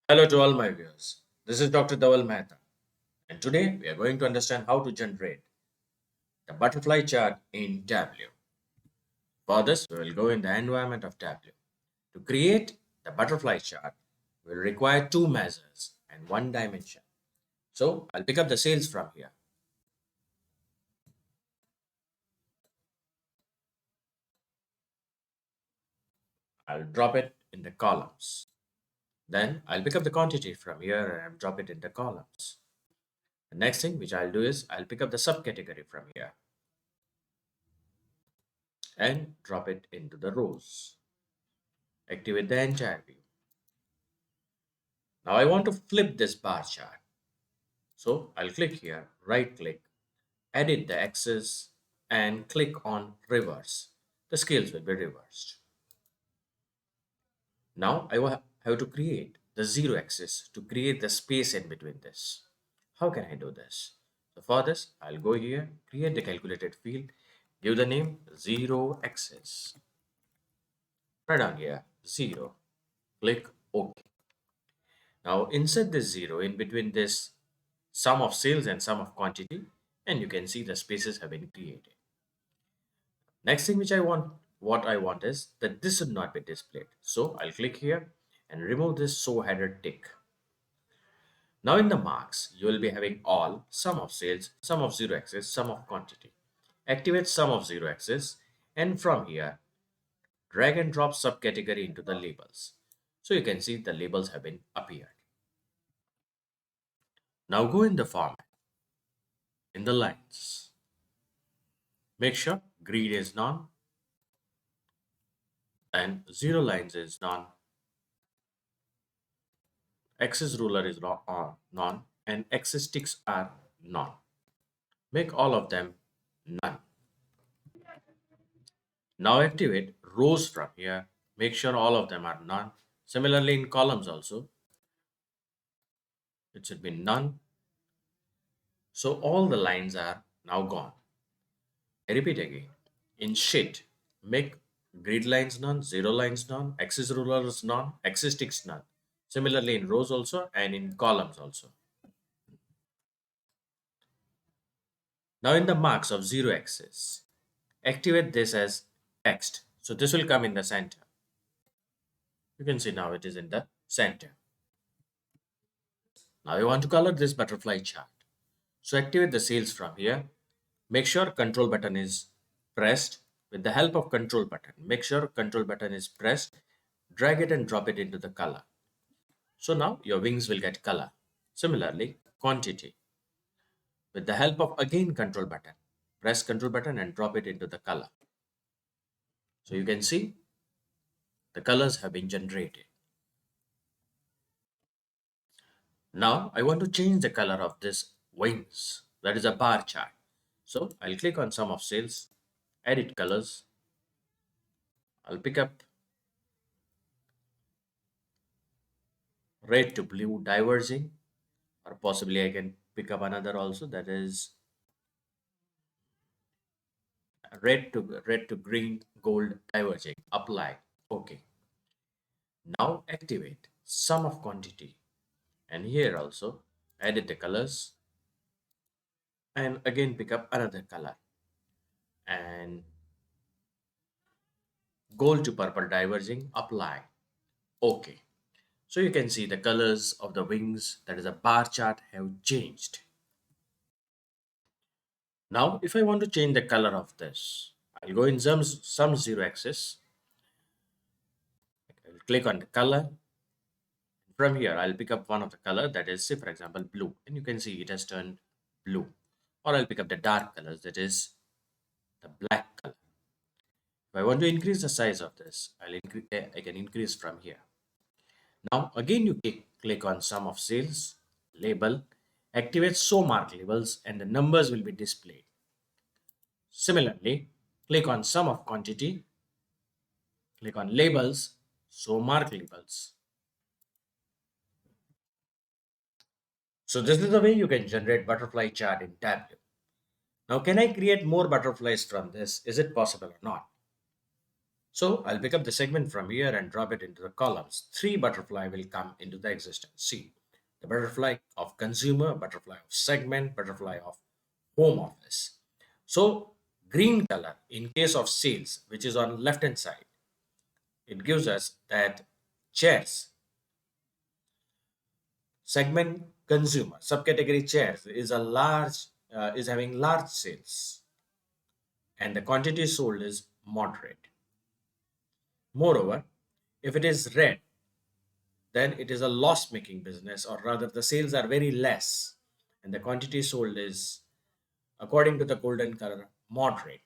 Hello to all my viewers. This is Dr. Dhaval Maheta, and today we are going to understand how to generate the butterfly chart in Tableau. For this, we will go in the environment of Tableau. To create the butterfly chart, we will require two measures and one dimension. So I'll pick up the sales from here. I'll drop it in the columns. Then I'll pick up the quantity from here and I'll drop it in the columns. The next thing which I'll do is I'll pick up the subcategory from here and drop it into the rows. Activate the entire view. Now I want to flip this bar chart. So I'll click here, right click, edit the axis and click on reverse. The scales will be reversed. Now I will have to create the zero axis to create the space in between this. How can I do this? So for this, I'll go here, create the calculated field, give the name zero axis. Right down here, zero. Click OK. Now insert this zero in between this sum of sales and sum of quantity, and you can see the spaces have been created. Next thing which what I want is that this should not be displayed. So I'll click here and remove this show header tick. Now in the marks, you will be having all sum of sales, sum of zero axis, sum of quantity. Activate sum of zero axis, and from here, drag and drop subcategory into the labels. So you can see the labels have been appeared. Now go in the format, in the lines. Make sure grid is none and zero lines is none, axis ruler is none, and axis ticks are none. Make all of them none. Now activate rows from here. Make sure all of them are none. Similarly in columns also, it should be none. So all the lines are now gone. I repeat again. In sheet, make grid lines none, zero lines none, axis rulers none, axis ticks none. Similarly in rows also and in columns also. Now in the marks of zero axis, activate this as text. So this will come in the center. You can see now it is in the center. Now you want to color this butterfly chart. So activate the sales from here. Make sure control button is pressed. With the help of control button, make sure control button is pressed. Drag it and drop it into the color. So now your wings will get color. Similarly, quantity. With the help of again control button, press control button and drop it into the color. So you can see the colors have been generated. Now I want to change the color of this wings. That is a bar chart. So I'll click on sum of sales, edit colors. I'll pick up red to blue diverging, or possibly I can pick up another also, that is red to green gold diverging. Apply. Okay. Now activate sum of quantity, and here also edit the colors and again pick up another color and gold to purple diverging. Apply. Okay. So you can see the colors of the wings, that is a bar chart, have changed. Now if I want to change the color of this, I'll go in some zero axis. I'll click on the color. From here, I'll pick up one of the color, that is, say for example, blue, and you can see it has turned blue. Or I'll pick up the dark colors, that is the black color. If I want to increase the size of this, I can increase from here. Now again, you click on sum of sales, label, activate show mark labels, and the numbers will be displayed. Similarly, click on sum of quantity, click on labels, show mark labels. So this is the way you can generate butterfly chart in Tableau. Now, can I create more butterflies from this? Is it possible or not? So I'll pick up the segment from here and drop it into the columns. Three butterfly will come into the existence. See, the butterfly of consumer, butterfly of segment, butterfly of home office. So green color in case of sales, which is on left hand side, it gives us that chairs, segment consumer, subcategory chairs is a large, is having large sales and the quantity sold is moderate. Moreover, if it is red, then it is a loss making business, or rather the sales are very less and the quantity sold is, according to the golden color, moderate.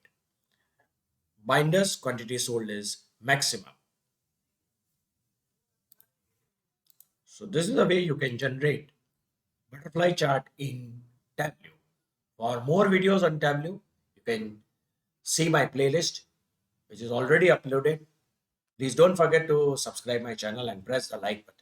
Binders quantity sold is maximum. So this is the way you can generate butterfly chart in Tableau. For more videos on Tableau, you can see my playlist, which is already uploaded. Please don't forget to subscribe my channel and press the like button.